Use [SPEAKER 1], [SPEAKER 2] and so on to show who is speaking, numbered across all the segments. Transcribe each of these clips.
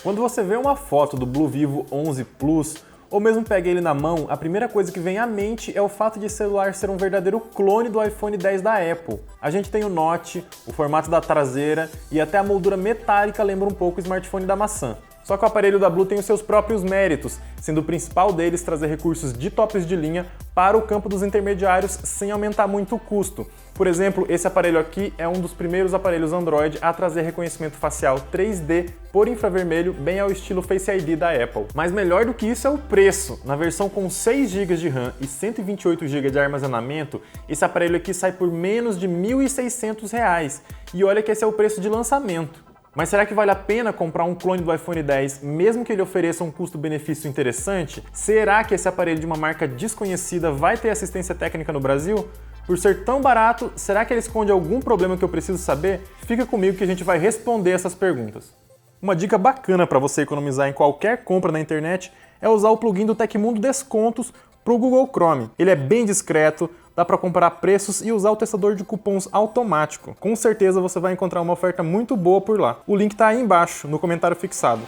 [SPEAKER 1] Quando você vê uma foto do Blue Vivo 11 Plus, ou mesmo pega ele na mão, a primeira coisa que vem à mente é o fato de esse celular ser um verdadeiro clone do iPhone X da Apple. A gente tem o notch, o formato da traseira e até a moldura metálica lembra um pouco o smartphone da maçã. Só que o aparelho da Blue tem os seus próprios méritos, sendo o principal deles trazer recursos de tops de linha para o campo dos intermediários sem aumentar muito o custo. Por exemplo, esse aparelho aqui é um dos primeiros aparelhos Android a trazer reconhecimento facial 3D por infravermelho, bem ao estilo Face ID da Apple. Mas melhor do que isso é o preço. Na versão com 6 GB de RAM e 128 GB de armazenamento, esse aparelho aqui sai por menos de R$ 1.600. E olha que esse é o preço de lançamento. Mas será que vale a pena comprar um clone do iPhone X, mesmo que ele ofereça um custo-benefício interessante? Será que esse aparelho de uma marca desconhecida vai ter assistência técnica no Brasil? Por ser tão barato, será que ele esconde algum problema que eu preciso saber? Fica comigo que a gente vai responder essas perguntas. Uma dica bacana para você economizar em qualquer compra na internet é usar o plugin do Tecmundo Descontos para o Google Chrome. Ele é bem discreto, dá para comparar preços e usar o testador de cupons automático. Com certeza você vai encontrar uma oferta muito boa por lá. O link está aí embaixo, no comentário fixado.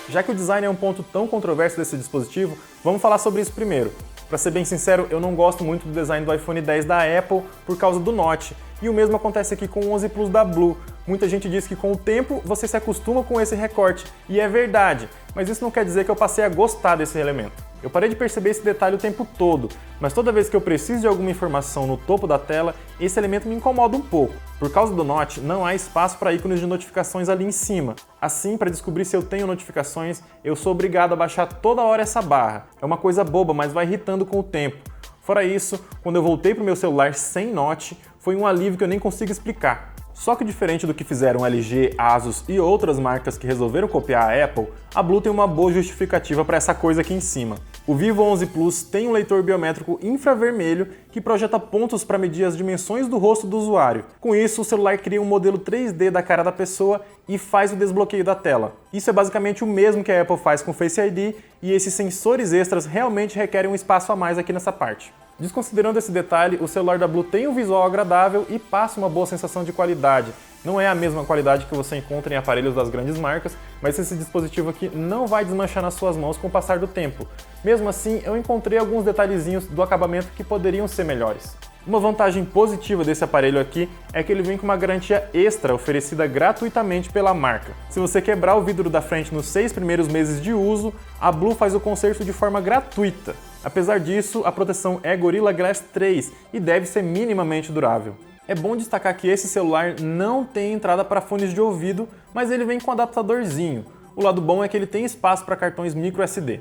[SPEAKER 1] Já que o design é um ponto tão controverso desse dispositivo, vamos falar sobre isso primeiro. Para ser bem sincero, eu não gosto muito do design do iPhone X da Apple por causa do notch. E o mesmo acontece aqui com o 11 Plus da Blue. Muita gente diz que com o tempo você se acostuma com esse recorte, e é verdade, mas isso não quer dizer que eu passei a gostar desse elemento. Eu parei de perceber esse detalhe o tempo todo, mas toda vez que eu preciso de alguma informação no topo da tela, esse elemento me incomoda um pouco. Por causa do notch, não há espaço para ícones de notificações ali em cima. Assim, para descobrir se eu tenho notificações, eu sou obrigado a baixar toda hora essa barra. É uma coisa boba, mas vai irritando com o tempo. Fora isso, quando eu voltei para o meu celular sem notch, foi um alívio que eu nem consigo explicar. Só que diferente do que fizeram LG, Asus e outras marcas que resolveram copiar a Apple, a Blue tem uma boa justificativa para essa coisa aqui em cima. O Vivo 11 Plus tem um leitor biométrico infravermelho que projeta pontos para medir as dimensões do rosto do usuário. Com isso, o celular cria um modelo 3D da cara da pessoa e faz o desbloqueio da tela. Isso é basicamente o mesmo que a Apple faz com o Face ID, e esses sensores extras realmente requerem um espaço a mais aqui nessa parte. Desconsiderando esse detalhe, o celular da Blue tem um visual agradável e passa uma boa sensação de qualidade. Não é a mesma qualidade que você encontra em aparelhos das grandes marcas, mas esse dispositivo aqui não vai desmanchar nas suas mãos com o passar do tempo. Mesmo assim, eu encontrei alguns detalhezinhos do acabamento que poderiam ser melhores. Uma vantagem positiva desse aparelho aqui é que ele vem com uma garantia extra oferecida gratuitamente pela marca. Se você quebrar o vidro da frente nos 6 primeiros meses de uso, a Blue faz o conserto de forma gratuita. Apesar disso, a proteção é Gorilla Glass 3 e deve ser minimamente durável. É bom destacar que esse celular não tem entrada para fones de ouvido, mas ele vem com um adaptadorzinho. O lado bom é que ele tem espaço para cartões microSD.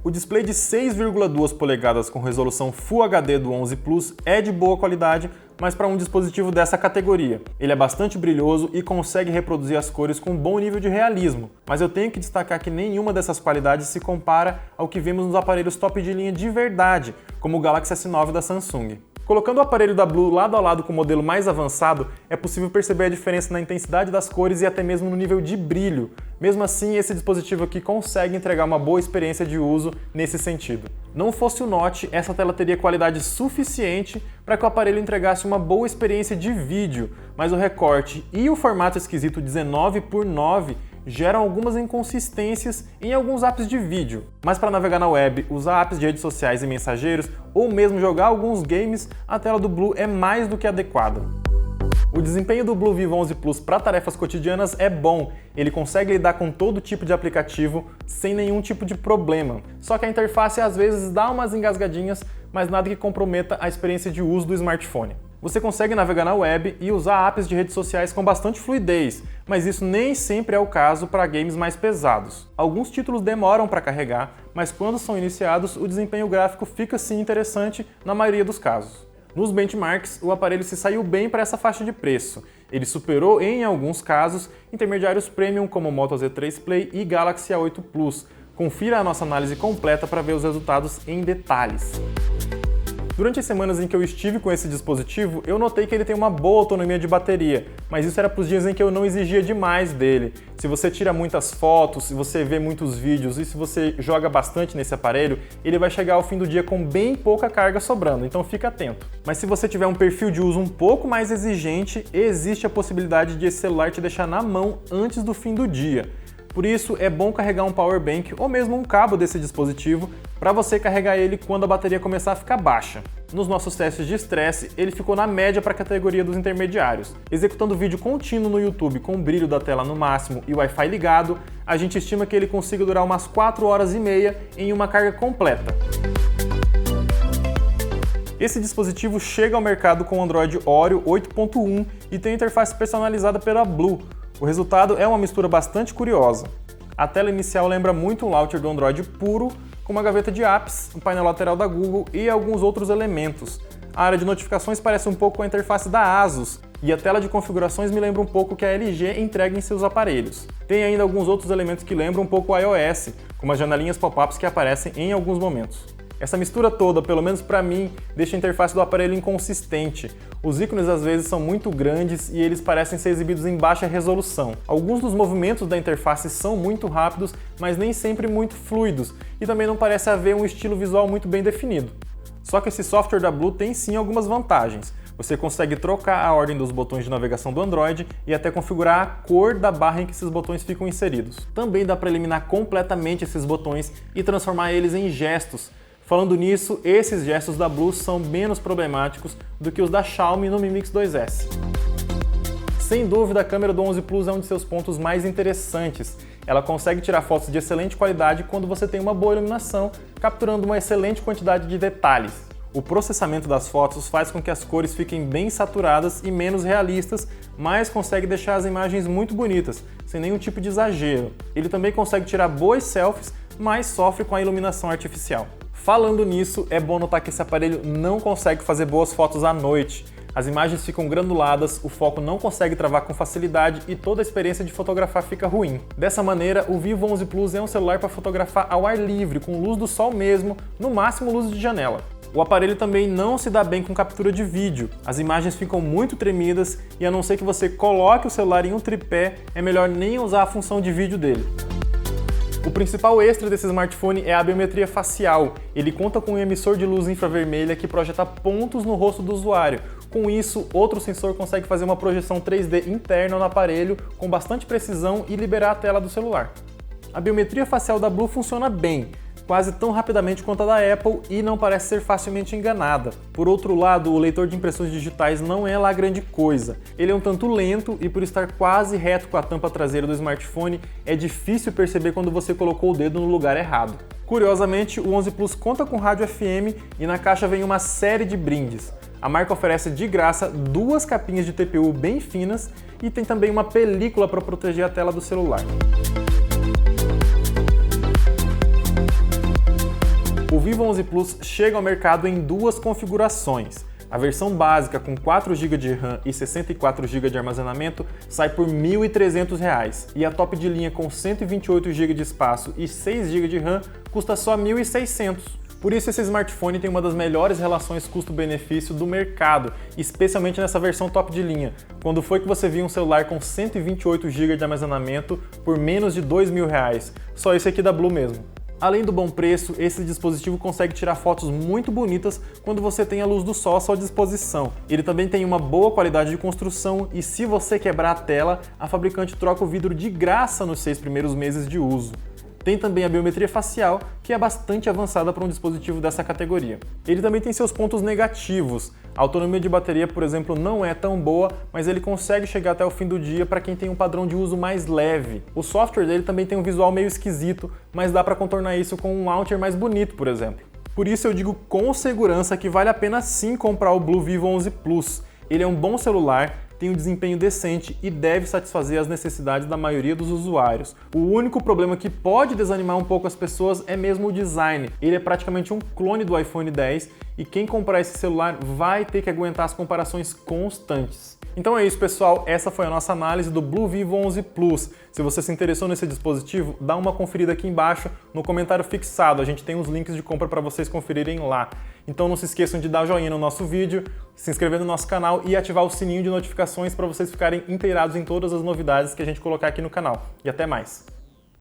[SPEAKER 1] O display de 6,2 polegadas com resolução Full HD do 11 Plus é de boa qualidade, mas para um dispositivo dessa categoria. Ele é bastante brilhoso e consegue reproduzir as cores com um bom nível de realismo, mas eu tenho que destacar que nenhuma dessas qualidades se compara ao que vemos nos aparelhos top de linha de verdade, como o Galaxy S9 da Samsung. Colocando o aparelho da Blue lado a lado com o modelo mais avançado, é possível perceber a diferença na intensidade das cores e até mesmo no nível de brilho. Mesmo assim, esse dispositivo aqui consegue entregar uma boa experiência de uso nesse sentido. Não fosse o notch, essa tela teria qualidade suficiente para que o aparelho entregasse uma boa experiência de vídeo, mas o recorte e o formato esquisito 19:9 geram algumas inconsistências em alguns apps de vídeo. Mas para navegar na web, usar apps de redes sociais e mensageiros, ou mesmo jogar alguns games, a tela do Blue é mais do que adequada. O desempenho do Blue Vivo 11 Plus para tarefas cotidianas é bom, ele consegue lidar com todo tipo de aplicativo sem nenhum tipo de problema. Só que a interface às vezes dá umas engasgadinhas, mas nada que comprometa a experiência de uso do smartphone. Você consegue navegar na web e usar apps de redes sociais com bastante fluidez, mas isso nem sempre é o caso para games mais pesados. Alguns títulos demoram para carregar, mas quando são iniciados, o desempenho gráfico fica sim interessante na maioria dos casos. Nos benchmarks, o aparelho se saiu bem para essa faixa de preço. Ele superou, em alguns casos, intermediários premium como o Moto Z3 Play e Galaxy A8 Plus. Confira a nossa análise completa para ver os resultados em detalhes. Durante as semanas em que eu estive com esse dispositivo, eu notei que ele tem uma boa autonomia de bateria, mas isso era para os dias em que eu não exigia demais dele. Se você tira muitas fotos, se você vê muitos vídeos e se você joga bastante nesse aparelho, ele vai chegar ao fim do dia com bem pouca carga sobrando, então fica atento. Mas se você tiver um perfil de uso um pouco mais exigente, existe a possibilidade de esse celular te deixar na mão antes do fim do dia. Por isso, é bom carregar um power bank ou mesmo um cabo desse dispositivo para você carregar ele quando a bateria começar a ficar baixa. Nos nossos testes de estresse, ele ficou na média para a categoria dos intermediários. Executando vídeo contínuo no YouTube com o brilho da tela no máximo e o Wi-Fi ligado, a gente estima que ele consiga durar umas 4 horas e meia em uma carga completa. Esse dispositivo chega ao mercado com o Android Oreo 8.1 e tem interface personalizada pela Blue. O resultado é uma mistura bastante curiosa. A tela inicial lembra muito um launcher do Android puro, com uma gaveta de apps, um painel lateral da Google e alguns outros elementos. A área de notificações parece um pouco com a interface da Asus, e a tela de configurações me lembra um pouco o que a LG entrega em seus aparelhos. Tem ainda alguns outros elementos que lembram um pouco o iOS, como as janelinhas pop-ups que aparecem em alguns momentos. Essa mistura toda, pelo menos para mim, deixa a interface do aparelho inconsistente. Os ícones às vezes são muito grandes e eles parecem ser exibidos em baixa resolução. Alguns dos movimentos da interface são muito rápidos, mas nem sempre muito fluidos, e também não parece haver um estilo visual muito bem definido. Só que esse software da Blue tem sim algumas vantagens. Você consegue trocar a ordem dos botões de navegação do Android e até configurar a cor da barra em que esses botões ficam inseridos. Também dá para eliminar completamente esses botões e transformar eles em gestos. Falando nisso, esses gestos da Blue são menos problemáticos do que os da Xiaomi no Mi Mix 2S. Sem dúvida, a câmera do 11 Plus é um de seus pontos mais interessantes. Ela consegue tirar fotos de excelente qualidade quando você tem uma boa iluminação, capturando uma excelente quantidade de detalhes. O processamento das fotos faz com que as cores fiquem bem saturadas e menos realistas, mas consegue deixar as imagens muito bonitas, sem nenhum tipo de exagero. Ele também consegue tirar boas selfies, mas sofre com a iluminação artificial. Falando nisso, é bom notar que esse aparelho não consegue fazer boas fotos à noite. As imagens ficam granuladas, o foco não consegue travar com facilidade e toda a experiência de fotografar fica ruim. Dessa maneira, o Vivo 11 Plus é um celular para fotografar ao ar livre, com luz do sol mesmo, no máximo luz de janela. O aparelho também não se dá bem com captura de vídeo. As imagens ficam muito tremidas e a não ser que você coloque o celular em um tripé, é melhor nem usar a função de vídeo dele. O principal extra desse smartphone é a biometria facial. Ele conta com um emissor de luz infravermelha que projeta pontos no rosto do usuário. Com isso, outro sensor consegue fazer uma projeção 3D interna no aparelho com bastante precisão e liberar a tela do celular. A biometria facial da Blue funciona bem, quase tão rapidamente quanto a da Apple e não parece ser facilmente enganada. Por outro lado, o leitor de impressões digitais não é lá grande coisa. Ele é um tanto lento e por estar quase reto com a tampa traseira do smartphone, é difícil perceber quando você colocou o dedo no lugar errado. Curiosamente, o 11 Plus conta com rádio FM e na caixa vem uma série de brindes. A marca oferece de graça 2 capinhas de TPU bem finas e tem também uma película para proteger a tela do celular. O Vivo 11 Plus chega ao mercado em 2 configurações. A versão básica com 4 GB de RAM e 64 GB de armazenamento sai por R$ 1.300 e a top de linha com 128 GB de espaço e 6 GB de RAM custa só R$ 1.600. Por isso esse smartphone tem uma das melhores relações custo-benefício do mercado, especialmente nessa versão top de linha. Quando foi que você viu um celular com 128 GB de armazenamento por menos de R$ 2.000? Só esse aqui da Blue mesmo. Além do bom preço, esse dispositivo consegue tirar fotos muito bonitas quando você tem a luz do sol à sua disposição. Ele também tem uma boa qualidade de construção e se você quebrar a tela, a fabricante troca o vidro de graça nos 6 primeiros meses de uso. Tem também a biometria facial, que é bastante avançada para um dispositivo dessa categoria. Ele também tem seus pontos negativos. A autonomia de bateria, por exemplo, não é tão boa, mas ele consegue chegar até o fim do dia para quem tem um padrão de uso mais leve. O software dele também tem um visual meio esquisito, mas dá para contornar isso com um launcher mais bonito, por exemplo. Por isso eu digo com segurança que vale a pena sim comprar o Blue Vivo 11 Plus. Ele é um bom celular, tem um desempenho decente e deve satisfazer as necessidades da maioria dos usuários. O único problema que pode desanimar um pouco as pessoas é mesmo o design. Ele é praticamente um clone do iPhone 10 e quem comprar esse celular vai ter que aguentar as comparações constantes. Então é isso, pessoal, essa foi a nossa análise do Blue Vivo 11 Plus. Se você se interessou nesse dispositivo, dá uma conferida aqui embaixo no comentário fixado, a gente tem os links de compra para vocês conferirem lá. Então não se esqueçam de dar joinha no nosso vídeo, se inscrever no nosso canal e ativar o sininho de notificações para vocês ficarem inteirados em todas as novidades que a gente colocar aqui no canal. E até mais!